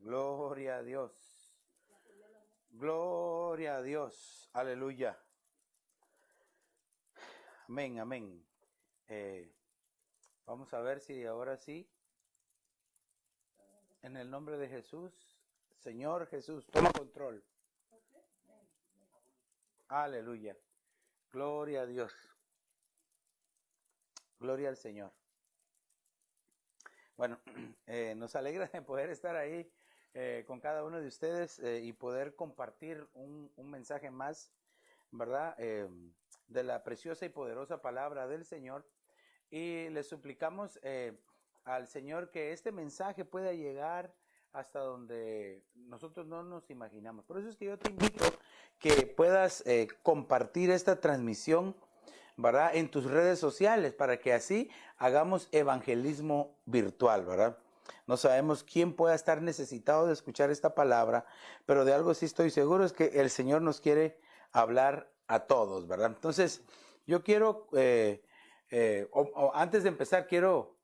Gloria a Dios. Gloria a Dios. Aleluya. Amén, amén. Vamos a ver si ahora sí, en el nombre de Jesús, Señor Jesús, toma control. Aleluya. Gloria a Dios. Gloria al Señor. Bueno, nos alegra de poder estar ahí con cada uno de ustedes y poder compartir un mensaje más, ¿verdad? De la preciosa y poderosa palabra del Señor. Y le suplicamos al Señor que este mensaje pueda llegar hasta donde nosotros no nos imaginamos. Por eso es que yo te invito que puedas compartir esta transmisión, ¿verdad? En tus redes sociales, para que así hagamos evangelismo virtual, ¿verdad? No sabemos quién pueda estar necesitado de escuchar esta palabra, pero de algo sí estoy seguro, es que el Señor nos quiere hablar a todos, ¿verdad? Entonces, yo quiero, antes de empezar, quiero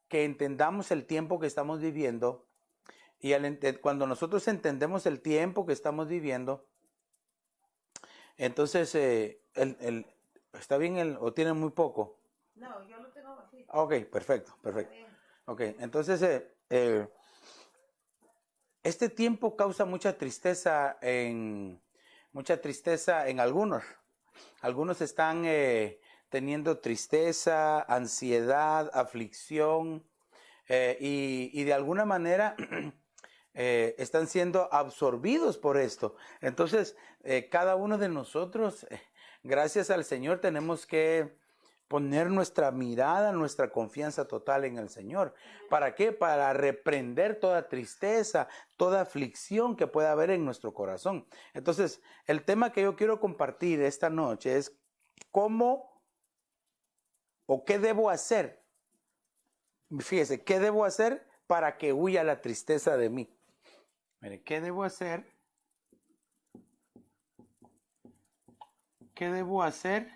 que entendamos el tiempo que estamos viviendo, y cuando nosotros entendemos el tiempo que estamos viviendo, entonces, ¿está bien o tienen muy poco? No, yo lo tengo bajito. Ok, perfecto, perfecto. Ok, entonces, este tiempo causa mucha tristeza en algunos. Algunos están teniendo tristeza, ansiedad, aflicción, y de alguna manera están siendo absorbidos por esto. Entonces, cada uno de nosotros, gracias al Señor, tenemos que poner nuestra mirada, nuestra confianza total en el Señor. ¿Para qué? Para reprender toda tristeza, toda aflicción que pueda haber en nuestro corazón. Entonces, el tema que yo quiero compartir esta noche es cómo o qué debo hacer. Fíjese, ¿qué debo hacer para que huya la tristeza de mí? Mire, ¿qué debo hacer? ¿Qué debo hacer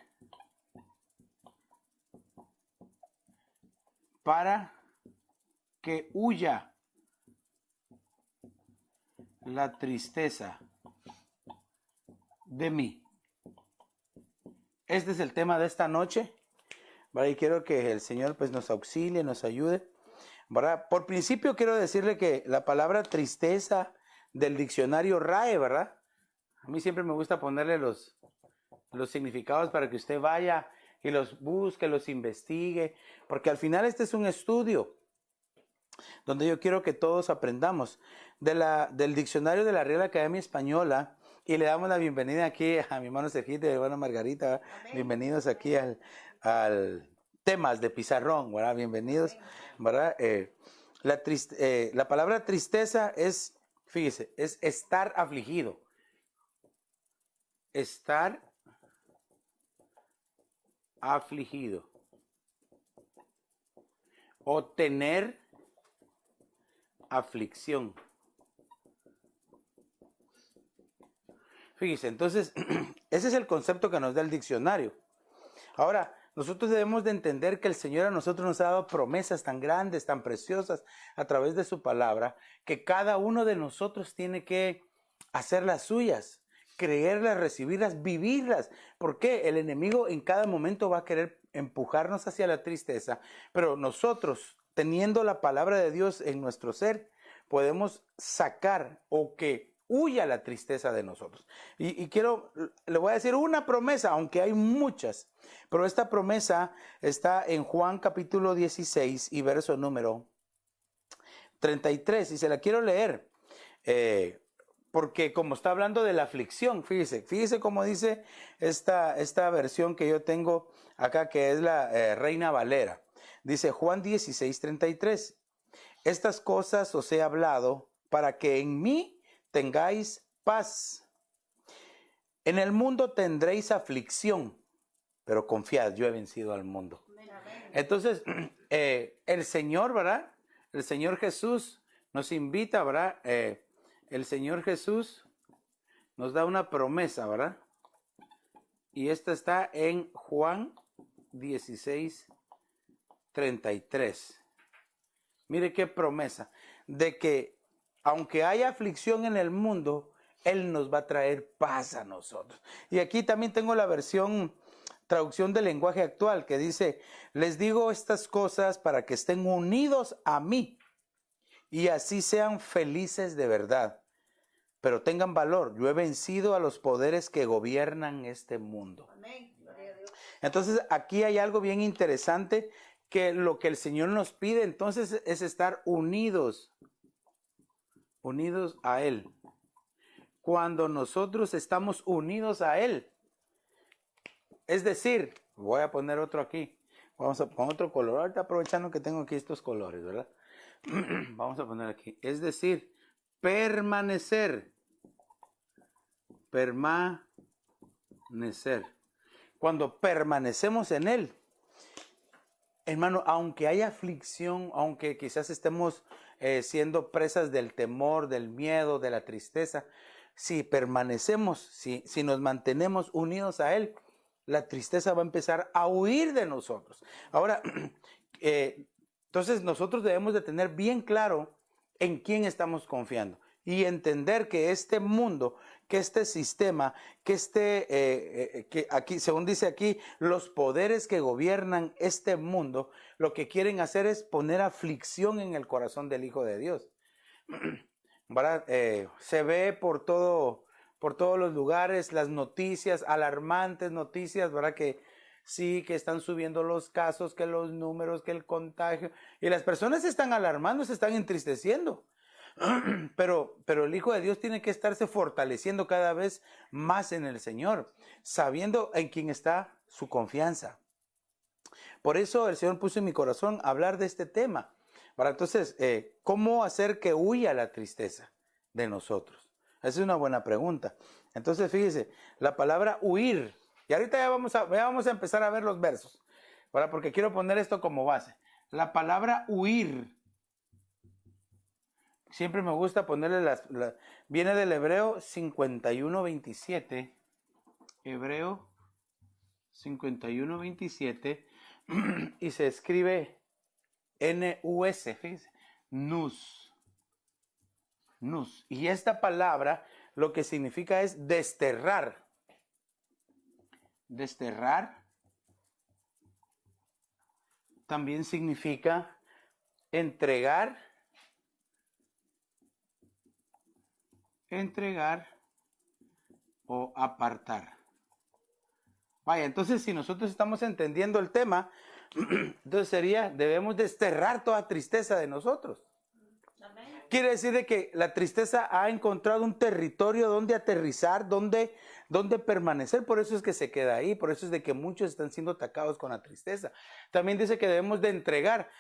para que huya la tristeza de mí? Este es el tema de esta noche, ¿verdad? Y quiero que el Señor pues nos auxilie, nos ayude, ¿verdad? Por principio quiero decirle que la palabra tristeza del diccionario RAE, ¿verdad? A mí siempre me gusta ponerle los significados para que usted vaya y los busque, los investigue, porque al final este es un estudio donde yo quiero que todos aprendamos del diccionario de la Real Academia Española. Y le damos la bienvenida aquí a mi hermano Sergito y a mi hermana Margarita. Amén. Bienvenidos aquí al temas de Pizarrón, ¿verdad? Bienvenidos, ¿verdad? La palabra tristeza es, fíjese, es estar afligido. Estar afligido. O tener aflicción. Fíjese, entonces, ese es el concepto que nos da el diccionario. Ahora, nosotros debemos de entender que el Señor a nosotros nos ha dado promesas tan grandes, tan preciosas a través de su palabra, que cada uno de nosotros tiene que hacer las suyas, creerlas, recibirlas, vivirlas. Porque el enemigo en cada momento va a querer empujarnos hacia la tristeza, pero nosotros, teniendo la palabra de Dios en nuestro ser, podemos sacar o que huya la tristeza de nosotros. Y le voy a decir una promesa, aunque hay muchas, pero esta promesa está en Juan capítulo 16 y verso número 33, y se la quiero leer, porque como está hablando de la aflicción, fíjese cómo dice esta versión que yo tengo acá, que es la Reina Valera. Dice Juan 16, 33, estas cosas os he hablado para que en mí tengáis paz. En el mundo tendréis aflicción, pero confiad, yo he vencido al mundo. Entonces, el Señor, ¿verdad? El Señor Jesús nos invita, ¿verdad? El Señor Jesús nos da una promesa, ¿verdad? Y esta está en Juan 16, 33. Mire qué promesa, de que aunque haya aflicción en el mundo, Él nos va a traer paz a nosotros. Y aquí también tengo la versión, traducción del lenguaje actual, que dice, les digo estas cosas para que estén unidos a mí y así sean felices de verdad. Pero tengan valor, yo he vencido a los poderes que gobiernan este mundo. Amén. Gloria a Dios. Entonces aquí hay algo bien interesante, que lo que el Señor nos pide entonces es estar unidos a Él. Cuando nosotros estamos unidos a Él, es decir, voy a poner otro aquí, vamos a poner otro color, ahorita aprovechando que tengo aquí estos colores, ¿verdad? Vamos a poner aquí, es decir, permanecer. Cuando permanecemos en Él, hermano, aunque haya aflicción, aunque quizás estemos siendo presas del temor, del miedo, de la tristeza, si permanecemos, si nos mantenemos unidos a Él, la tristeza va a empezar a huir de nosotros. Ahora, entonces nosotros debemos de tener bien claro en quién estamos confiando y entender que este mundo, que este sistema, que aquí, según dice aquí, los poderes que gobiernan este mundo, lo que quieren hacer es poner aflicción en el corazón del Hijo de Dios. ¿Verdad? Se ve por todos los lugares las noticias, alarmantes noticias, ¿verdad? Que sí, que están subiendo los casos, que los números, que el contagio, y las personas se están alarmando, se están entristeciendo. Pero el Hijo de Dios tiene que estarse fortaleciendo cada vez más en el Señor, sabiendo en quién está su confianza. Por eso el Señor puso en mi corazón hablar de este tema. Para entonces, ¿cómo hacer que huya la tristeza de nosotros? Esa es una buena pregunta. Entonces, fíjese, la palabra huir, y ahorita ya vamos a empezar a ver los versos, ¿verdad? Porque quiero poner esto como base. La palabra huir, siempre me gusta ponerle viene del Hebreo 51:27. Hebreo 51:27 y se escribe N-U-S, fíjense, nus. Y esta palabra lo que significa es desterrar. Desterrar también significa entregar o apartar. Vaya, entonces si nosotros estamos entendiendo el tema, entonces debemos desterrar toda tristeza de nosotros. Amén. Quiere decir de que la tristeza ha encontrado un territorio donde aterrizar, donde permanecer, por eso es que se queda ahí, por eso es de que muchos están siendo atacados con la tristeza. También dice que debemos de entregar.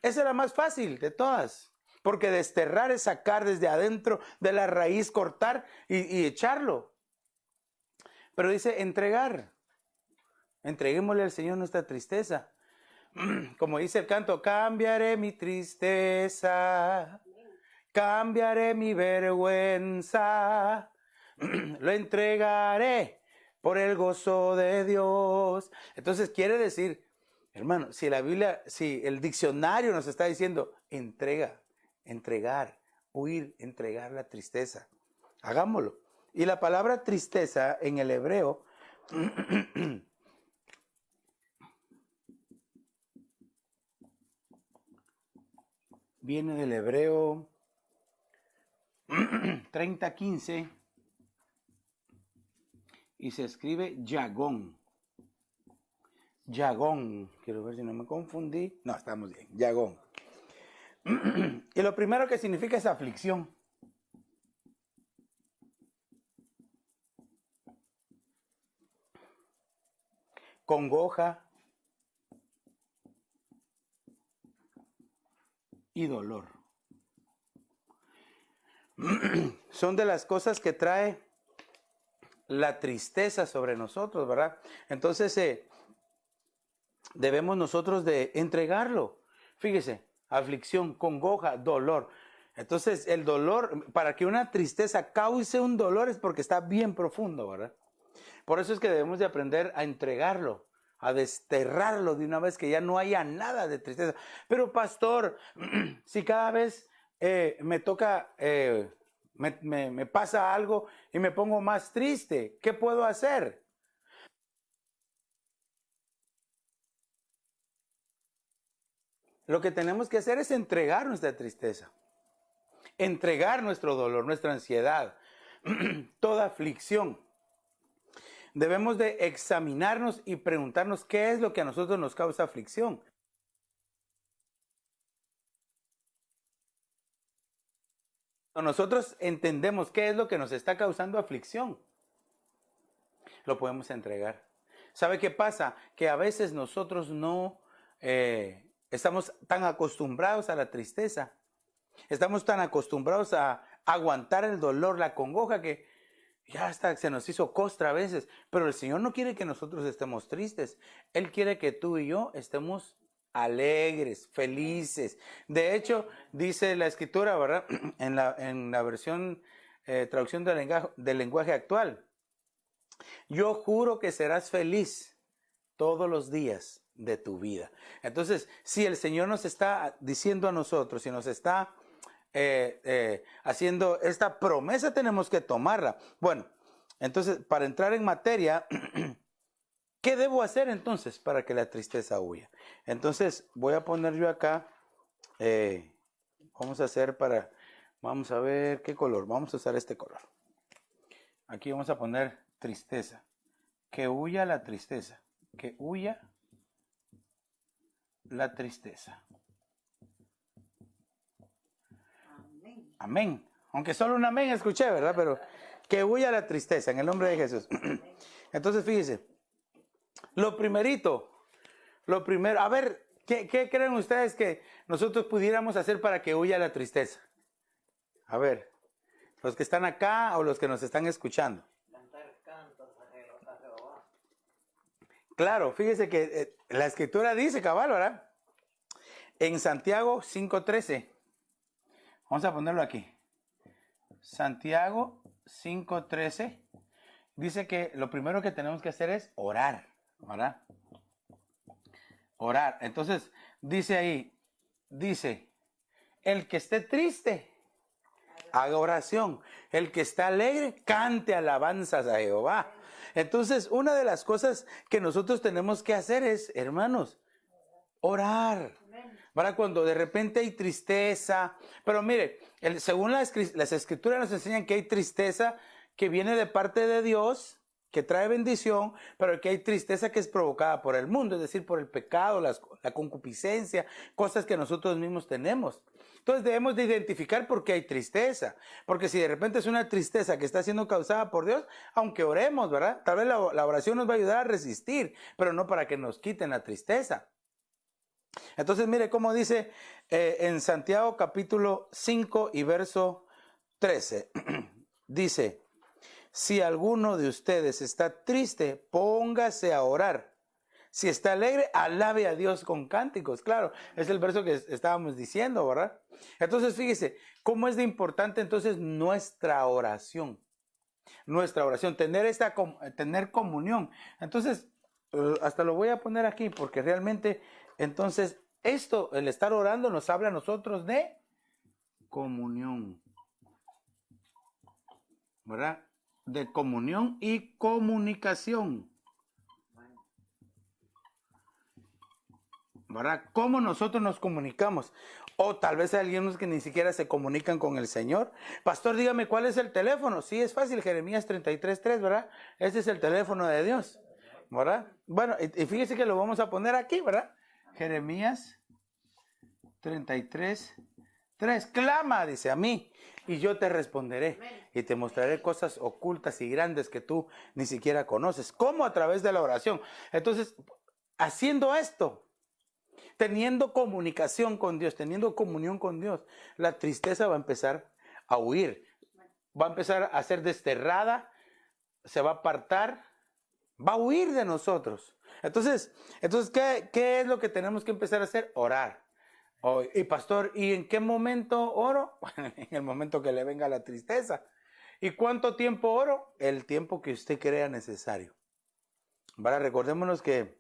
Esa es la más fácil de todas. Porque desterrar es sacar desde adentro de la raíz, cortar y echarlo. Pero dice entregar. Entreguémosle al Señor nuestra tristeza. Como dice el canto, cambiaré mi tristeza, cambiaré mi vergüenza, lo entregaré por el gozo de Dios. Entonces quiere decir, hermano, si el diccionario nos está diciendo entregar, huir, entregar la tristeza, hagámoslo. Y la palabra tristeza en el hebreo viene del hebreo 30:15 y se escribe yagón. Yagón, quiero ver si no me confundí. No, estamos bien, yagón. Y lo primero que significa es aflicción. Congoja y dolor. Son de las cosas que trae la tristeza sobre nosotros, ¿verdad? Entonces debemos nosotros de entregarlo. Fíjese, aflicción, congoja, dolor. Entonces el dolor, para que una tristeza cause un dolor es porque está bien profundo, ¿verdad? Por eso es que debemos de aprender a entregarlo, a desterrarlo de una vez, que ya no haya nada de tristeza. Pero pastor, si cada vez me toca, me pasa algo y me pongo más triste. ¿Qué puedo hacer? Lo que tenemos que hacer es entregar nuestra tristeza, entregar nuestro dolor, nuestra ansiedad, toda aflicción. Debemos de examinarnos y preguntarnos qué es lo que a nosotros nos causa aflicción. Cuando nosotros entendemos qué es lo que nos está causando aflicción, lo podemos entregar. ¿Sabe qué pasa? Que a veces nosotros no estamos tan acostumbrados a la tristeza. Estamos tan acostumbrados a aguantar el dolor, la congoja, que ya hasta se nos hizo costra a veces. Pero el Señor no quiere que nosotros estemos tristes. Él quiere que tú y yo estemos alegres, felices. De hecho, dice la Escritura, ¿verdad? En la versión, traducción del lenguaje actual. Yo juro que serás feliz todos los días de tu vida. Entonces, si el Señor nos está diciendo a nosotros, si nos está haciendo esta promesa, tenemos que tomarla. Bueno, entonces, para entrar en materia, ¿qué debo hacer entonces para que la tristeza huya? Entonces, voy a poner yo acá, vamos a ver qué color, vamos a usar este color. Aquí vamos a poner tristeza, que huya la tristeza, que huya la tristeza. Amén. Amén. Aunque solo un amén escuché, ¿verdad? Pero que huya la tristeza en el nombre de Jesús. Entonces, fíjense, lo primero, a ver, ¿qué creen ustedes que nosotros pudiéramos hacer para que huya la tristeza? A ver, los que están acá o los que nos están escuchando. Cantar cantos a Jehová. Claro, fíjese que la Escritura dice, cabal, ¿verdad? En Santiago 5:13. Vamos a ponerlo aquí. Santiago 5:13 dice que lo primero que tenemos que hacer es orar, ¿verdad? Orar. Entonces, dice ahí, el que esté triste, haga oración. El que está alegre, cante alabanzas a Jehová. Entonces, una de las cosas que nosotros tenemos que hacer es, hermanos, orar. ¿Verdad? Cuando de repente hay tristeza. Pero mire, según las Escrituras nos enseñan que hay tristeza que viene de parte de Dios, que trae bendición, pero que hay tristeza que es provocada por el mundo, es decir, por el pecado, la concupiscencia, cosas que nosotros mismos tenemos. Entonces debemos de identificar por qué hay tristeza, porque si de repente es una tristeza que está siendo causada por Dios, aunque oremos, ¿verdad? Tal vez la oración nos va a ayudar a resistir, pero no para que nos quiten la tristeza. Entonces mire cómo dice en Santiago capítulo 5 y verso 13. Dice, si alguno de ustedes está triste, póngase a orar. Si está alegre, alabe a Dios con cánticos. Claro, es el verso que estábamos diciendo, ¿verdad? Entonces fíjese, cómo es de importante entonces nuestra oración. Nuestra oración, tener comunión. Entonces, hasta lo voy a poner aquí porque realmente, entonces, esto, el estar orando nos habla a nosotros de comunión, ¿verdad? De comunión y comunicación, ¿verdad? ¿Cómo nosotros nos comunicamos? O tal vez hay algunos que ni siquiera se comunican con el Señor. Pastor, dígame, ¿cuál es el teléfono? Sí, es fácil, Jeremías 33:3, ¿verdad? Ese es el teléfono de Dios, ¿verdad? Bueno, y fíjese que lo vamos a poner aquí, ¿verdad? Jeremías 33:3. Clama, dice, a mí, y yo te responderé. Y te mostraré cosas ocultas y grandes que tú ni siquiera conoces. ¿Cómo? A través de la oración. Entonces, haciendo esto, teniendo comunicación con Dios, teniendo comunión con Dios, la tristeza va a empezar a huir. Va a empezar a ser desterrada, se va a apartar, va a huir de nosotros. Entonces, ¿qué es lo que tenemos que empezar a hacer? Orar. Y pastor, ¿y en qué momento oro? En el momento que le venga la tristeza. ¿Y cuánto tiempo oro? El tiempo que usted crea necesario. ¿Verdad? Recordémonos que,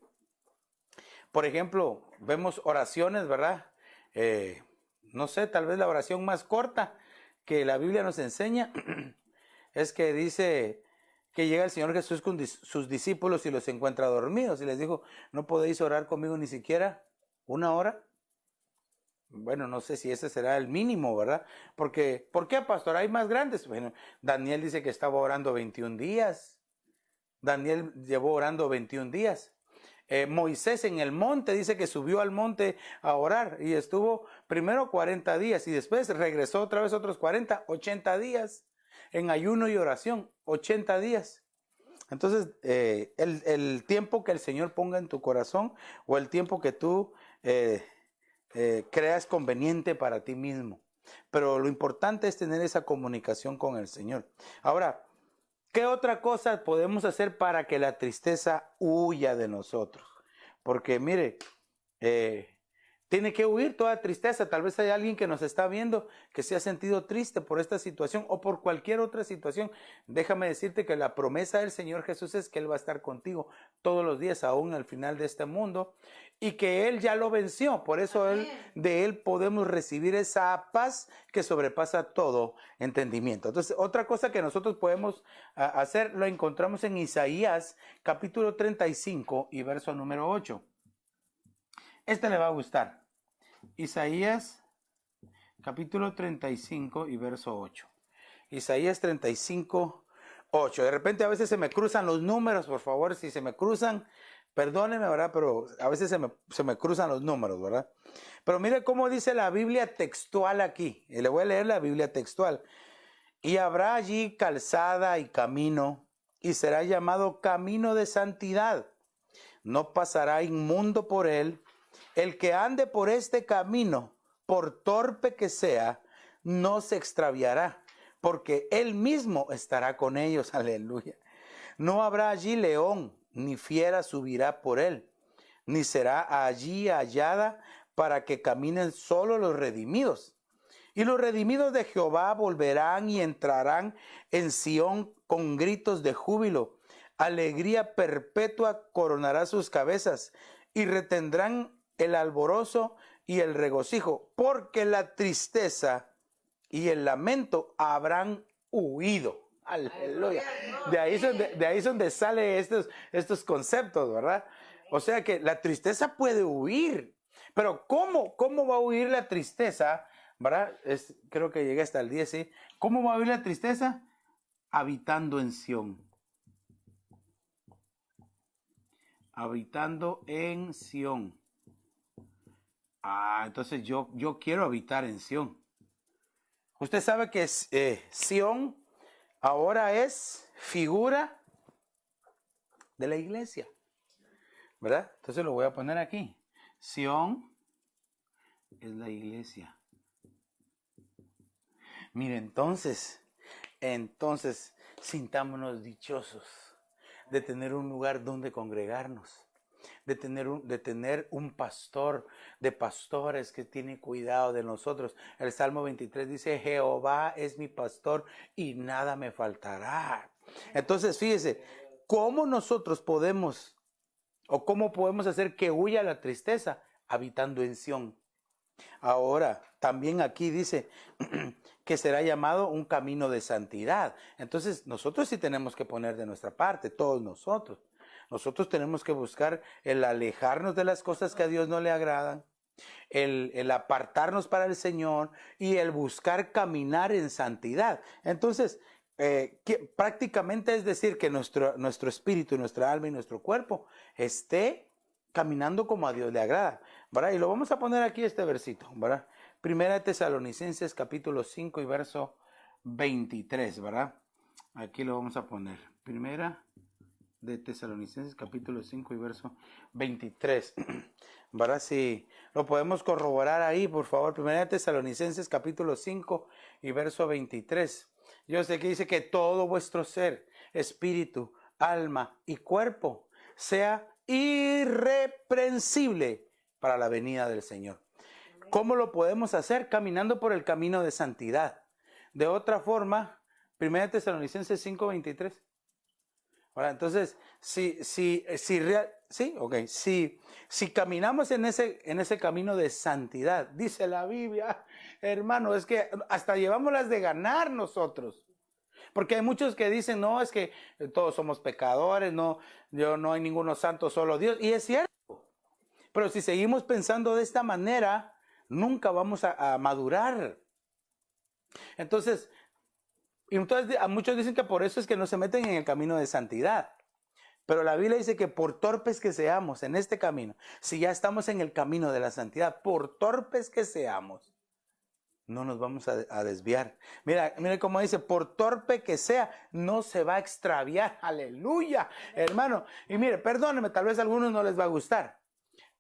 por ejemplo, vemos oraciones, ¿verdad? no sé, tal vez la oración más corta que la Biblia nos enseña es que dice que llega el Señor Jesús con sus discípulos y los encuentra dormidos y les dijo, ¿no podéis orar conmigo ni siquiera una hora? Bueno, no sé si ese será el mínimo, ¿verdad? Porque, ¿por qué, pastor? Hay más grandes. Bueno, Daniel dice que estaba orando 21 días. Daniel llevó orando 21 días. Moisés en el monte dice que subió al monte a orar y estuvo primero 40 días y después regresó otra vez otros 40, 80 días en ayuno y oración, 80 días. Entonces, el tiempo que el Señor ponga en tu corazón o el tiempo que tú creas conveniente para ti mismo. Pero lo importante es tener esa comunicación con el Señor. Ahora, ¿qué otra cosa podemos hacer para que la tristeza huya de nosotros? Porque mire, tiene que huir toda tristeza. Tal vez hay alguien que nos está viendo que se ha sentido triste por esta situación o por cualquier otra situación. Déjame decirte que la promesa del Señor Jesús es que Él va a estar contigo todos los días, aún al final de este mundo, y que Él ya lo venció. Por eso de Él podemos recibir esa paz que sobrepasa todo entendimiento. Entonces, otra cosa que nosotros podemos hacer, lo encontramos en Isaías capítulo 35 y verso número 8. Este le va a gustar. Isaías capítulo 35 y verso 8. Isaías 35, 8. De repente a veces se me cruzan los números, por favor, si se me cruzan, perdónenme, ¿verdad? Pero a veces se me cruzan los números, ¿verdad? Pero mire cómo dice la Biblia textual aquí. Y le voy a leer la Biblia textual. Y habrá allí calzada y camino, y será llamado camino de santidad. No pasará inmundo por él. El que ande por este camino, por torpe que sea, no se extraviará, porque él mismo estará con ellos. Aleluya. No habrá allí león, ni fiera subirá por él, ni será allí hallada para que caminen solo los redimidos. Y los redimidos de Jehová volverán y entrarán en Sión con gritos de júbilo. Alegría perpetua coronará sus cabezas y retendrán el alborozo y el regocijo, porque la tristeza y el lamento habrán huido. Aleluya. De ahí es donde salen estos conceptos, ¿verdad? O sea que la tristeza puede huir. Pero ¿cómo va a huir la tristeza? ¿Verdad? Creo que llegué hasta el 10, ¿sí? ¿Cómo va a huir la tristeza? Habitando en Sión. Habitando en Sión. Entonces yo quiero habitar en Sión. Usted sabe que Sión ahora es figura de la iglesia, ¿verdad? Entonces lo voy a poner aquí. Sión es la iglesia. Mire, entonces, sintámonos dichosos de tener un lugar donde congregarnos, de tener un pastor, de pastores que tienen cuidado de nosotros. El Salmo 23 dice, Jehová es mi pastor y nada me faltará. Entonces, fíjese, ¿cómo nosotros podemos, o cómo podemos hacer que huya la tristeza? Habitando en Sión. Ahora, también aquí dice que será llamado un camino de santidad. Entonces, nosotros sí tenemos que poner de nuestra parte, todos nosotros. Nosotros tenemos que buscar el alejarnos de las cosas que a Dios no le agradan, el apartarnos para el Señor y el buscar caminar en santidad. Entonces, prácticamente es decir que nuestro espíritu, nuestra alma y nuestro cuerpo esté caminando como a Dios le agrada, ¿verdad? Y lo vamos a poner aquí este versito, ¿verdad? Primera de Tesalonicenses capítulo 5 y verso 23, ¿verdad? Aquí lo vamos a poner. Primera de Tesalonicenses capítulo 5 y verso 23. ¿Verdad? Si lo podemos corroborar ahí, por favor. Primera de Tesalonicenses capítulo 5 y verso 23. Yo sé que dice que todo vuestro ser, espíritu, alma y cuerpo sea irreprensible para la venida del Señor. ¿Cómo lo podemos hacer? Caminando por el camino de santidad. De otra forma, 1 Tesalonicenses 5:23. Ahora, entonces, si caminamos en ese camino de santidad, dice la Biblia, hermano, es que hasta llevamos las de ganar nosotros. Porque hay muchos que dicen, no, es que todos somos pecadores, no hay ninguno santo, solo Dios. Y es cierto. Pero si seguimos pensando de esta manera, nunca vamos a madurar. Entonces, muchos dicen que por eso es que no se meten en el camino de santidad. Pero la Biblia dice que por torpes que seamos en este camino, si ya estamos en el camino de la santidad, por torpes que seamos, no nos vamos a desviar. Mira cómo dice, por torpe que sea, no se va a extraviar. Aleluya, hermano. Y mire, perdóneme, tal vez a algunos no les va a gustar,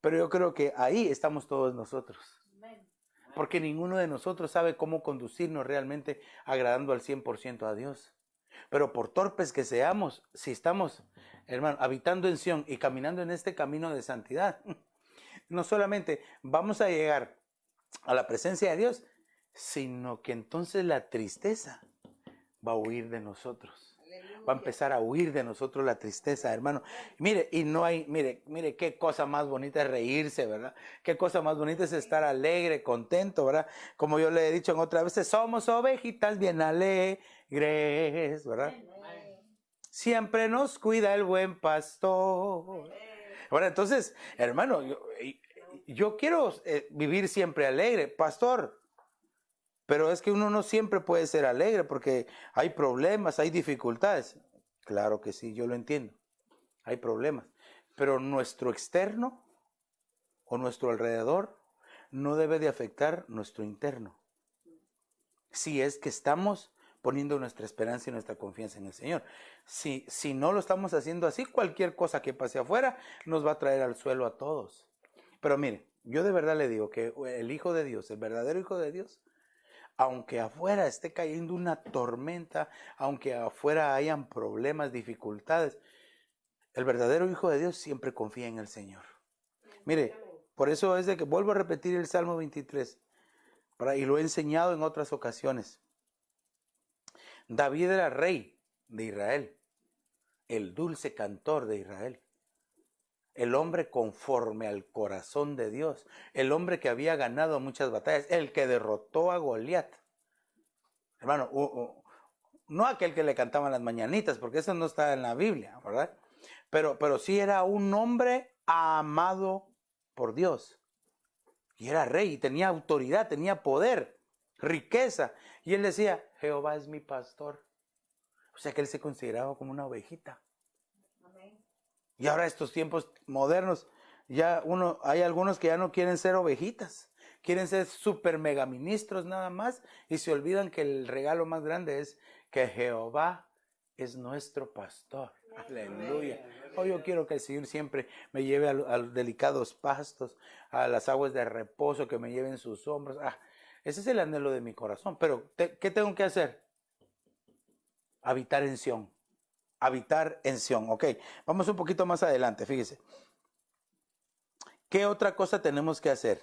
pero yo creo que ahí estamos todos nosotros. Porque ninguno de nosotros sabe cómo conducirnos realmente agradando al 100% a Dios. Pero por torpes que seamos, si estamos, hermano, habitando en Sión y caminando en este camino de santidad, no solamente vamos a llegar a la presencia de Dios, sino que entonces la tristeza va a huir de nosotros. Va a empezar a huir de nosotros la tristeza, hermano. Mire, y no hay, mire qué cosa más bonita es reírse, ¿verdad? Qué cosa más bonita es estar alegre, contento, ¿verdad? Como yo le he dicho en otras veces, somos ovejitas bien alegres, ¿verdad? Siempre nos cuida el buen pastor. Bueno, entonces, hermano, yo quiero vivir siempre alegre, pastor. Pero es que uno no siempre puede ser alegre porque hay problemas, hay dificultades. Claro que sí, yo lo entiendo. Hay problemas. Pero nuestro externo o nuestro alrededor no debe de afectar nuestro interno. Si es que estamos poniendo nuestra esperanza y nuestra confianza en el Señor. Si no lo estamos haciendo así, cualquier cosa que pase afuera nos va a traer al suelo a todos. Pero mire, yo de verdad le digo que el Hijo de Dios, el verdadero Hijo de Dios, aunque afuera esté cayendo una tormenta, aunque afuera hayan problemas, dificultades, el verdadero Hijo de Dios siempre confía en el Señor. Mire, por eso es de que vuelvo a repetir el Salmo 23, y lo he enseñado en otras ocasiones. David era rey de Israel, el dulce cantor de Israel, el hombre conforme al corazón de Dios, el hombre que había ganado muchas batallas, el que derrotó a Goliat. Hermano, no aquel que le cantaban las mañanitas, porque eso no está en la Biblia, ¿verdad? Pero sí era un hombre amado por Dios. Y era rey, y tenía autoridad, tenía poder, riqueza. Y él decía, Jehová es mi pastor. O sea que él se consideraba como una ovejita. Y ahora estos tiempos modernos, hay algunos que ya no quieren ser ovejitas, quieren ser super mega ministros nada más y se olvidan que el regalo más grande es que Jehová es nuestro pastor. Aleluya. Oh, yo quiero que el Señor siempre me lleve a los delicados pastos, a las aguas de reposo, que me lleven sus hombros. Ese es el anhelo de mi corazón. Pero, ¿qué tengo que hacer? Habitar en Sión. Habitar en Sión. Ok, vamos un poquito más adelante, fíjese. ¿Qué otra cosa tenemos que hacer?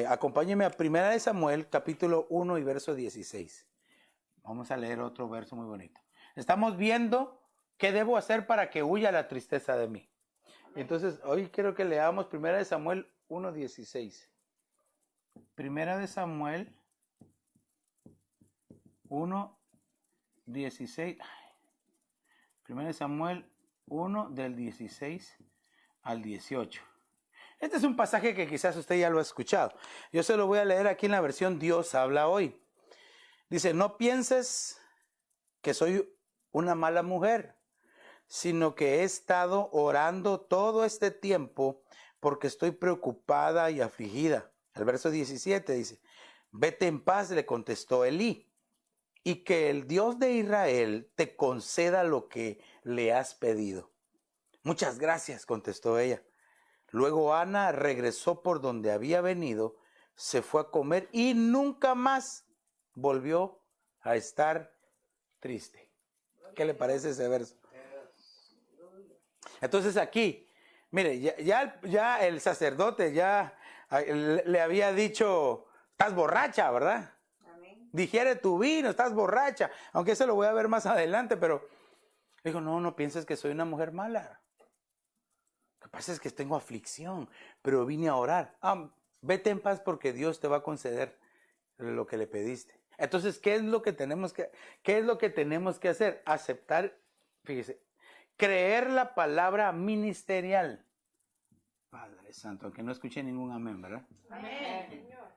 Acompáñeme a 1 Samuel, capítulo 1 y verso 16. Vamos a leer otro verso muy bonito. Estamos viendo qué debo hacer para que huya la tristeza de mí. Entonces, hoy quiero que leamos 1 Samuel 1, 16. 1 Samuel 1, 16. 1 Samuel 1 del 16 al 18. Este es un pasaje que quizás usted ya lo ha escuchado. Yo se lo voy a leer aquí en la versión Dios habla hoy. Dice, no pienses que soy una mala mujer, sino que he estado orando todo este tiempo porque estoy preocupada y afligida. El verso 17 dice, vete en paz, le contestó Elí. Y que el Dios de Israel te conceda lo que le has pedido. Muchas gracias, contestó ella. Luego Ana regresó por donde había venido, se fue a comer y nunca más volvió a estar triste. ¿Qué le parece ese verso? Entonces aquí, mire, ya el sacerdote ya le había dicho, estás borracha, ¿verdad? Digiere tu vino, estás borracha. Aunque eso lo voy a ver más adelante, pero Le dijo, no, no pienses que soy una mujer mala. Lo que pasa es que tengo aflicción, pero vine a orar. Vete en paz porque Dios te va a conceder lo que le pediste. Entonces, ¿qué es lo que tenemos que hacer? Aceptar, fíjese, creer la palabra ministerial. Padre Santo, aunque no escuché ningún amén, ¿verdad? Amén, Señor.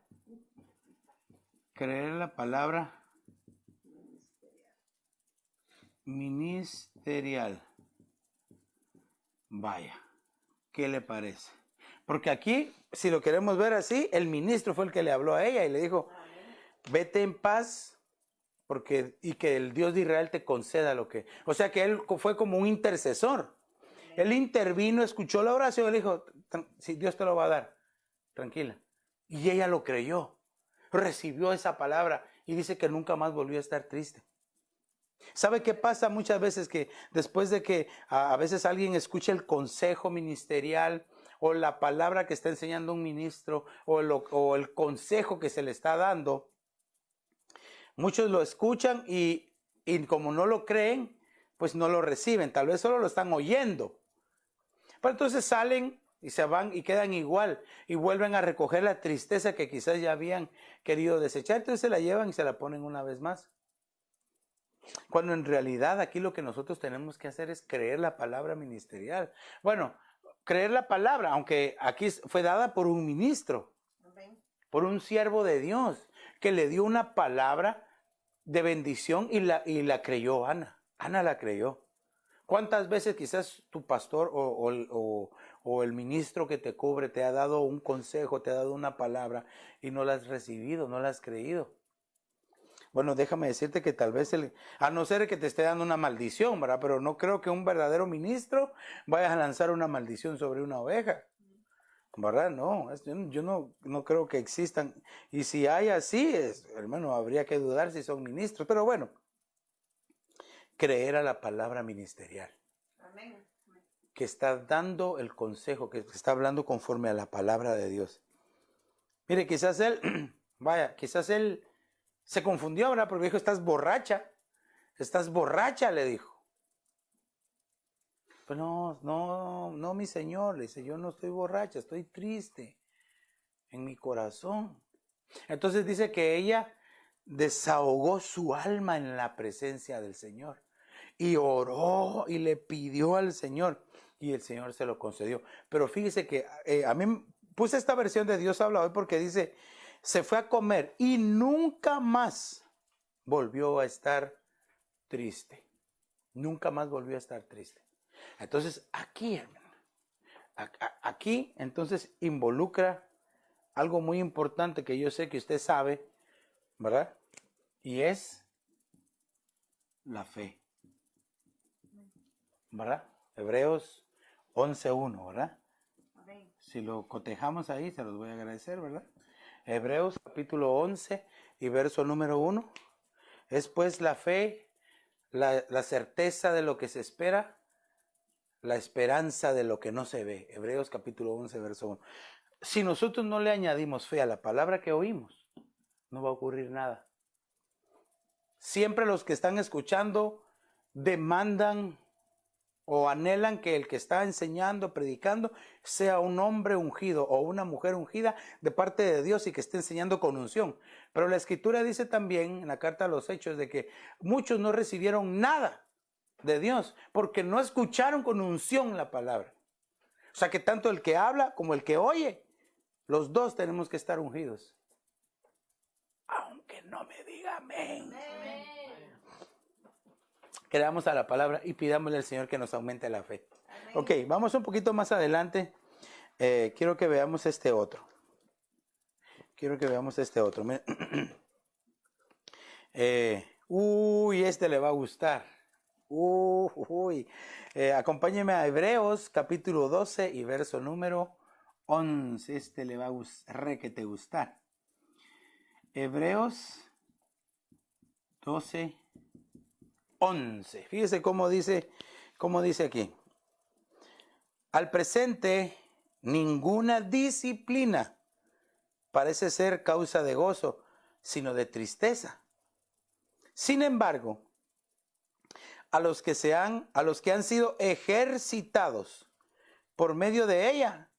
Creer la palabra ministerial. Vaya, ¿qué le parece? Porque aquí, si lo queremos ver así, el ministro fue el que le habló a ella y le dijo, vete en paz y que el Dios de Israel te conceda lo que... O sea que él fue como un intercesor. Él intervino, escuchó la oración y le dijo, si Dios te lo va a dar, tranquila. Y ella lo creyó, recibió esa palabra y dice que nunca más volvió a estar triste. ¿Sabe qué pasa muchas veces? Que después de que a veces alguien escucha el consejo ministerial o la palabra que está enseñando un ministro o el consejo que se le está dando, muchos lo escuchan y como no lo creen, pues no lo reciben, tal vez solo lo están oyendo. Pero entonces salen y se van y quedan igual y vuelven a recoger la tristeza que quizás ya habían querido desechar, entonces se la llevan y se la ponen una vez más. Cuando en realidad aquí lo que nosotros tenemos que hacer es creer la palabra ministerial. Bueno, creer la palabra, aunque aquí fue dada por un ministro, por un siervo de Dios, que le dio una palabra de bendición y la creyó Ana. Ana la creyó. ¿Cuántas veces quizás tu pastor o el ministro que te cubre te ha dado un consejo, te ha dado una palabra y no la has recibido, no la has creído? Bueno, déjame decirte que tal vez, a no ser que te esté dando una maldición, ¿verdad? Pero no creo que un verdadero ministro vaya a lanzar una maldición sobre una oveja, ¿verdad? No, yo no creo que existan. Y si hay así, hermano, habría que dudar si son ministros. Pero bueno, creer a la palabra ministerial. Amén. Que está dando el consejo, que está hablando conforme a la palabra de Dios. Mire, quizás él, quizás él se confundió, ¿verdad? Porque dijo, estás borracha, le dijo. Pero no, mi señor, le dice, yo no estoy borracha, estoy triste en mi corazón. Entonces dice que ella desahogó su alma en la presencia del Señor y oró y le pidió al Señor y el Señor se lo concedió. Pero fíjese que a mí puse esta versión de Dios habla hoy porque dice, se fue a comer y nunca más volvió a estar triste. Nunca más volvió a estar triste. Entonces aquí, hermano, aquí entonces involucra algo muy importante que yo sé que usted sabe, ¿verdad? Y es la fe, ¿verdad? Hebreos 11:1, ¿verdad? Amén. Si lo cotejamos ahí, se los voy a agradecer, ¿verdad? Hebreos capítulo 11 y verso número 1. Es pues la fe, la certeza de lo que se espera, la esperanza de lo que no se ve. Hebreos capítulo 11, verso 1. Si nosotros no le añadimos fe a la palabra que oímos, no va a ocurrir nada. Siempre los que están escuchando demandan o anhelan que el que está enseñando, predicando, sea un hombre ungido o una mujer ungida de parte de Dios y que esté enseñando con unción. Pero la Escritura dice también en la carta a los Hechos de que muchos no recibieron nada de Dios porque no escucharon con unción la palabra. O sea que tanto el que habla como el que oye, los dos tenemos que estar ungidos. Aunque no me diga amén. Creamos a la palabra y pidámosle al Señor que nos aumente la fe. Amén. Ok, vamos un poquito más adelante. Quiero que veamos este otro. Miren. Este le va a gustar. Acompáñeme a Hebreos capítulo 12 y verso número 11. Este le va a requete gustar. Hebreos 12, 11. Fíjese cómo dice aquí. Al presente, ninguna disciplina parece ser causa de gozo, sino de tristeza. Sin embargo, a los que han sido ejercitados por medio de ella,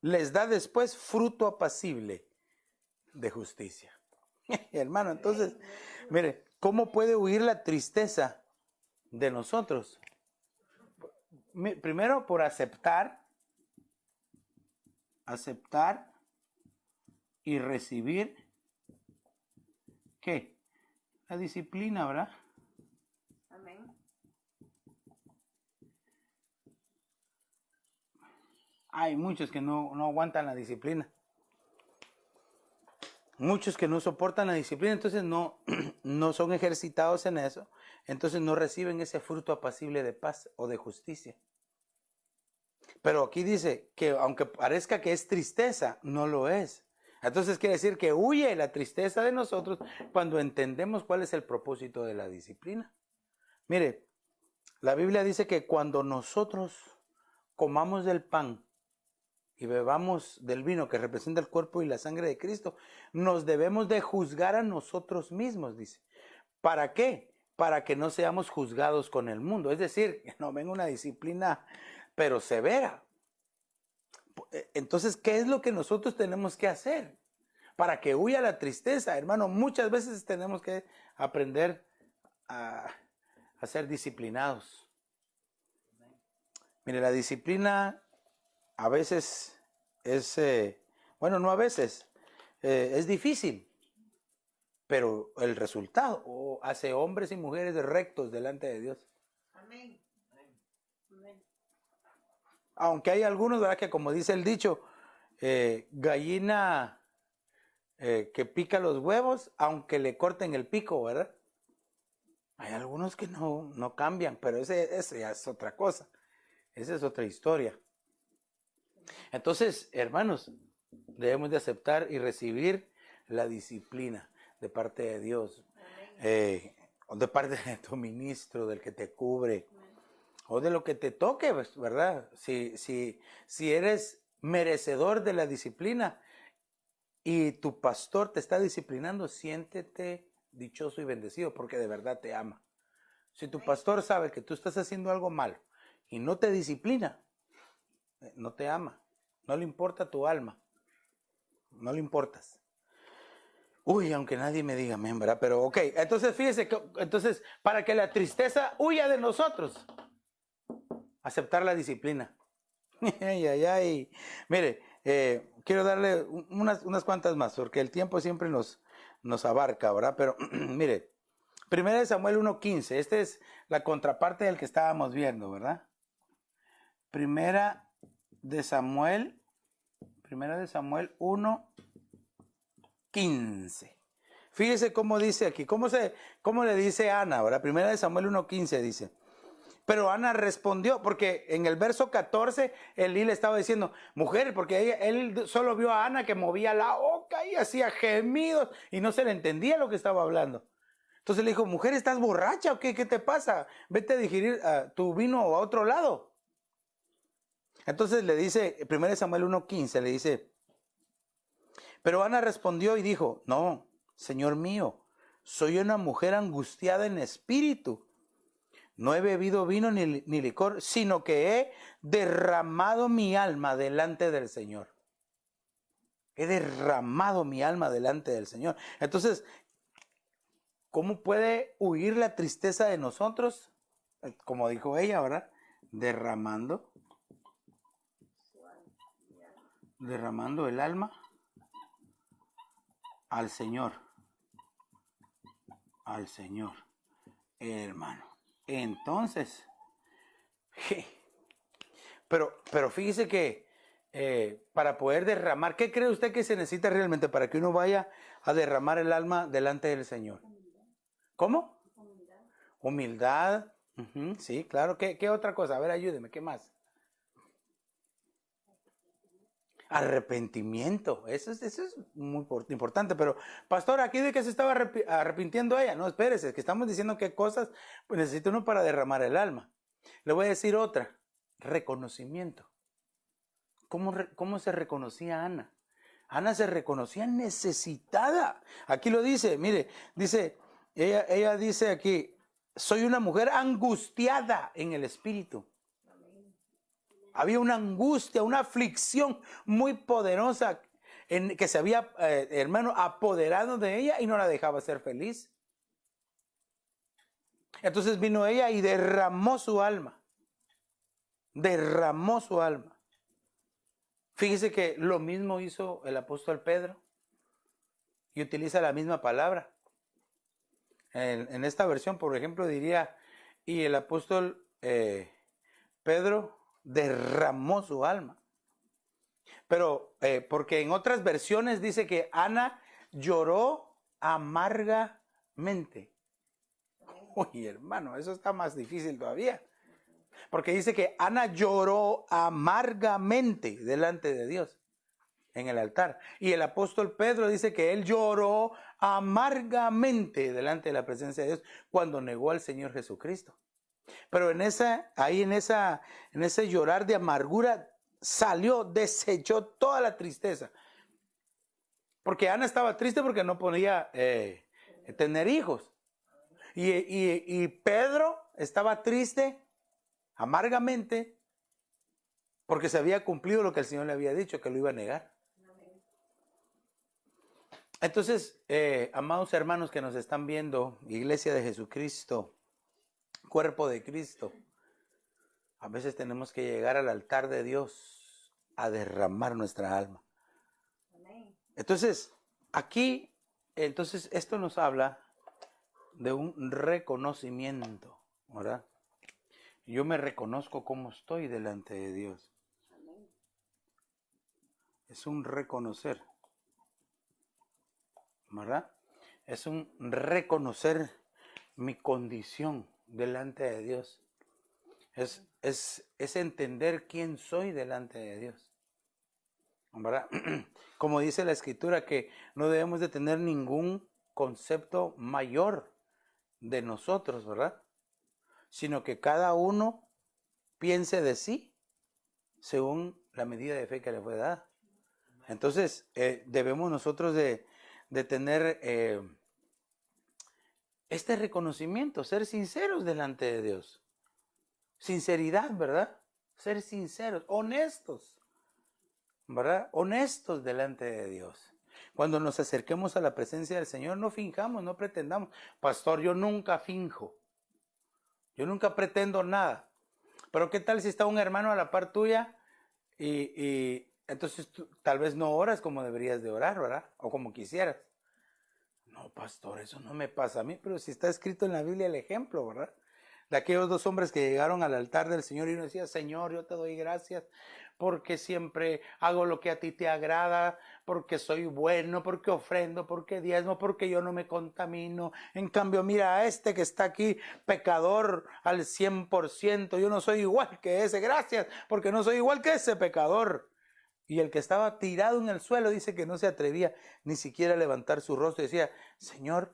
les da después fruto apacible de justicia. Hermano, entonces, mire, ¿cómo puede huir la tristeza de nosotros? Primero, por aceptar y recibir, ¿qué? La disciplina, ¿verdad? Amén. Hay muchos que no aguantan la disciplina. Muchos que no soportan la disciplina, entonces no son ejercitados en eso, entonces no reciben ese fruto apacible de paz o de justicia. Pero aquí dice que aunque parezca que es tristeza, no lo es. Entonces quiere decir que huye la tristeza de nosotros cuando entendemos cuál es el propósito de la disciplina. Mire, la Biblia dice que cuando nosotros comamos del pan y bebamos del vino que representa el cuerpo y la sangre de Cristo, nos debemos de juzgar a nosotros mismos, dice. ¿Para qué? Para que no seamos juzgados con el mundo. Es decir, que no venga una disciplina, pero severa. Entonces, ¿qué es lo que nosotros tenemos que hacer? Para que huya la tristeza, hermano, muchas veces tenemos que aprender a ser disciplinados. Mire, la disciplina a veces es, no a veces, es difícil, pero el resultado hace hombres y mujeres rectos delante de Dios. Amén. Amén. Aunque hay algunos, ¿verdad? Que como dice el dicho, gallina que pica los huevos, aunque le corten el pico, ¿verdad? Hay algunos que no cambian, pero ese ya es otra cosa. Esa es otra historia. Entonces, hermanos, debemos de aceptar y recibir la disciplina de parte de Dios, o de parte de tu ministro, del que te cubre, o de lo que te toque, ¿verdad? Si eres merecedor de la disciplina y tu pastor te está disciplinando, siéntete dichoso y bendecido porque de verdad te ama. Si tu pastor sabe que tú estás haciendo algo malo y no te disciplina, no te ama, no le importa tu alma, no le importas. Uy, aunque nadie me diga amén, ¿verdad? Pero ok, entonces fíjese, entonces para que la tristeza huya de nosotros, aceptar la disciplina. Ay, ay, ay. Mire, quiero darle unas cuantas más, porque el tiempo siempre nos abarca, ¿verdad? Pero mire, 1 Samuel 1:15, esta es la contraparte del que estábamos viendo, ¿verdad? Primera de Samuel 1:15. Fíjese cómo dice aquí, cómo le dice Ana, ¿verdad? Primera de Samuel 1:15 dice. Pero Ana respondió, porque en el verso 14 Elí le estaba diciendo, mujer, porque él solo vio a Ana que movía la boca y hacía gemidos y no se le entendía lo que estaba hablando. Entonces le dijo, mujer, ¿estás borracha o qué? ¿Qué te pasa? Vete a digerir tu vino a otro lado. Entonces le dice, 1 Samuel 1:15, le dice, pero Ana respondió y dijo, no, Señor mío, soy una mujer angustiada en espíritu. No he bebido vino ni licor, sino que he derramado mi alma delante del Señor. He derramado mi alma delante del Señor. Entonces, ¿cómo puede huir la tristeza de nosotros? Como dijo ella, ¿verdad? Derramando el alma al Señor. Al Señor, hermano. Entonces, pero fíjese que para poder derramar, ¿qué cree usted que se necesita realmente para que uno vaya a derramar el alma delante del Señor? ¿Cómo? Humildad. Sí, claro. ¿Qué otra cosa? A ver, ayúdeme, ¿qué más? Arrepentimiento. Eso es muy importante. Pero, pastor, ¿aquí de qué se estaba arrepintiendo ella? No, espérese, que estamos diciendo qué cosas necesita uno para derramar el alma. Le voy a decir otra. Reconocimiento. ¿Cómo se reconocía Ana? Ana se reconocía necesitada. Aquí lo dice, mire, dice, ella dice aquí, soy una mujer angustiada en el espíritu. Había una angustia, una aflicción muy poderosa que se había, hermano, apoderado de ella y no la dejaba ser feliz. Entonces vino ella y derramó su alma. Derramó su alma. Fíjese que lo mismo hizo el apóstol Pedro y utiliza la misma palabra. En esta versión, por ejemplo, diría, y el apóstol Pedro derramó su alma. Pero porque en otras versiones dice que Ana lloró amargamente. Uy, hermano, eso está más difícil todavía. Porque dice que Ana lloró amargamente delante de Dios en el altar. Y el apóstol Pedro dice que él lloró amargamente delante de la presencia de Dios cuando negó al Señor Jesucristo. Pero en ese llorar de amargura desechó toda la tristeza. Porque Ana estaba triste porque no podía tener hijos. Y Pedro estaba triste amargamente porque se había cumplido lo que el Señor le había dicho, que lo iba a negar. Entonces, amados hermanos que nos están viendo, Iglesia de Jesucristo, cuerpo de Cristo, a veces tenemos que llegar al altar de Dios a derramar nuestra alma. Entonces, aquí, esto nos habla de un reconocimiento, ¿verdad? Yo me reconozco como estoy delante de Dios. Es un reconocer, ¿verdad? Es un reconocer mi condición delante de Dios. Es entender quién soy delante de Dios, ¿verdad? Como dice la Escritura, que no debemos de tener ningún concepto mayor de nosotros, ¿verdad? Sino que cada uno piense de sí según la medida de fe que le fue dada. Entonces, debemos nosotros de tener este reconocimiento, ser sinceros delante de Dios. Sinceridad, ¿verdad? Ser sinceros, honestos, ¿verdad? Honestos delante de Dios. Cuando nos acerquemos a la presencia del Señor, no finjamos, no pretendamos. Pastor, yo nunca finjo. Yo nunca pretendo nada. Pero ¿qué tal si está un hermano a la par tuya y entonces tú tal vez no oras como deberías de orar, ¿verdad? O como quisieras. No, pastor, eso no me pasa a mí, pero si está escrito en la Biblia el ejemplo, ¿verdad? De aquellos dos hombres que llegaron al altar del Señor y uno decía, Señor, yo te doy gracias porque siempre hago lo que a ti te agrada, porque soy bueno, porque ofrendo, porque diezmo, porque yo no me contamino. En cambio, mira a este que está aquí, pecador al 100%, yo no soy igual que ese, gracias, porque no soy igual que ese pecador. Y el que estaba tirado en el suelo dice que no se atrevía ni siquiera a levantar su rostro y decía, Señor,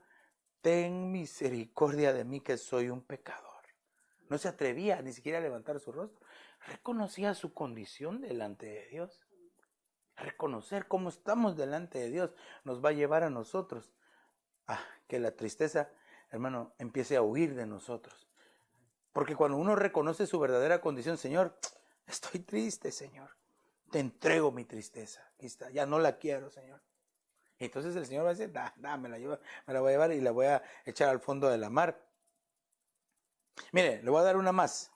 ten misericordia de mí que soy un pecador. No se atrevía ni siquiera a levantar su rostro. Reconocía su condición delante de Dios. Reconocer cómo estamos delante de Dios nos va a llevar a nosotros a que la tristeza, hermano, empiece a huir de nosotros. Porque cuando uno reconoce su verdadera condición, Señor, estoy triste, Señor. Te entrego mi tristeza. Aquí está, ya no la quiero, Señor. Y entonces el Señor va a decir, me la voy a llevar y la voy a echar al fondo de la mar. Mire, le voy a dar una más.